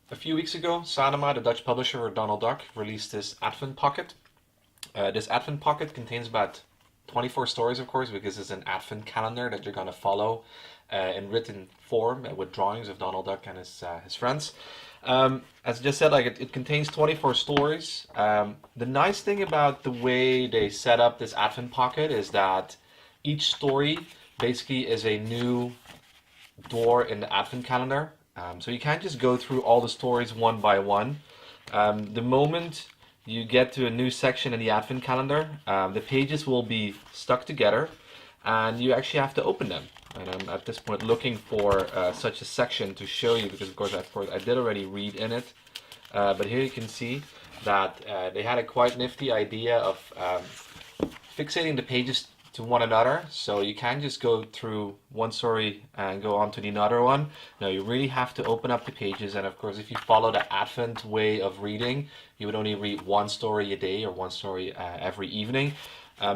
A few weeks ago, Sanoma, the Dutch publisher of Donald Duck, released this Advent Pocket. This Advent Pocket contains about 24 stories, of course, because it's an Advent calendar that you're going to follow in written form with drawings of Donald Duck and his friends. As I just said, it contains 24 stories. The nice thing about the way they set up this Advent Pocket is that each story basically is a new door in the Advent calendar. So you can't just go through all the stories one by one. The moment you get to a new section in the Advent calendar, the pages will be stuck together and you actually have to open them. And I'm at this point looking for such a section to show you because, of course, I did already read in it. But here you can see that they had a quite nifty idea of fixating the pages to one another, so you can't just go through one story and go on to the another one. No, you really have to open up the pages, and of course if you follow the Advent way of reading, you would only read one story a day or one story every evening.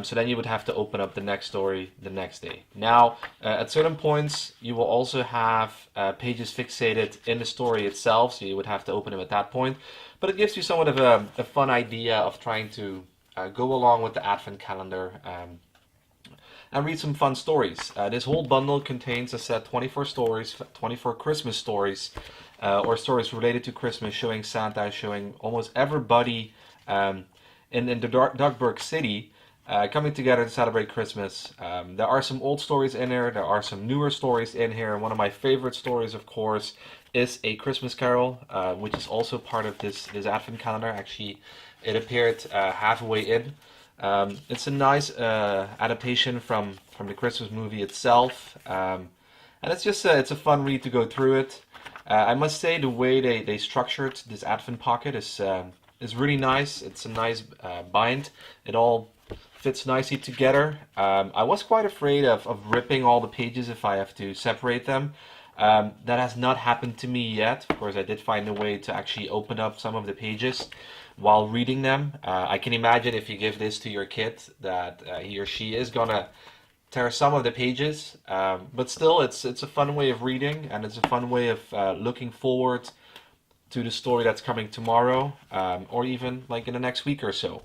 So then you would have to open up the next story the next day. Now, at certain points, you will also have pages fixated in the story itself, so you would have to open them at that point. But it gives you somewhat of a fun idea of trying to go along with the Advent calendar and read some fun stories. This whole bundle contains a set 24 stories, 24 Christmas stories, or stories related to Christmas, showing Santa, showing almost everybody in the Duckburg city coming together to celebrate Christmas. There are some old stories in there are some newer stories in here. One of my favorite stories, of course, is A Christmas Carol, which is also part of this Advent calendar. Actually, it appeared halfway in. It's a nice adaptation from the Christmas movie itself, and it's just it's a fun read to go through it. I must say the way they structured this Advent Pocket is really nice. It's a nice bind. It all fits nicely together. I was quite afraid of ripping all the pages if I have to separate them. That has not happened to me yet. Of course, I did find a way to actually open up some of the pages while reading them. I can imagine if you give this to your kid that he or she is gonna tear some of the pages, but still it's a fun way of reading, and it's a fun way of looking forward to the story that's coming tomorrow, or even like in the next week or so.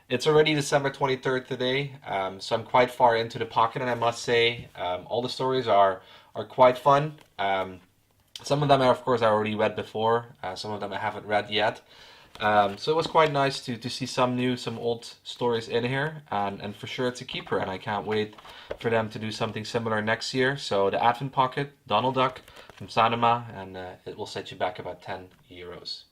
It's already December 23rd today, so I'm quite far into the pocket, and I must say all the stories are quite fun. Some of them, of course, I already read before. Some of them I haven't read yet. So it was quite nice to see some new, some old stories in here, and for sure it's a keeper, and I can't wait for them to do something similar next year. So the Advent Pocket, Donald Duck from Sanoma, and it will set you back about €10.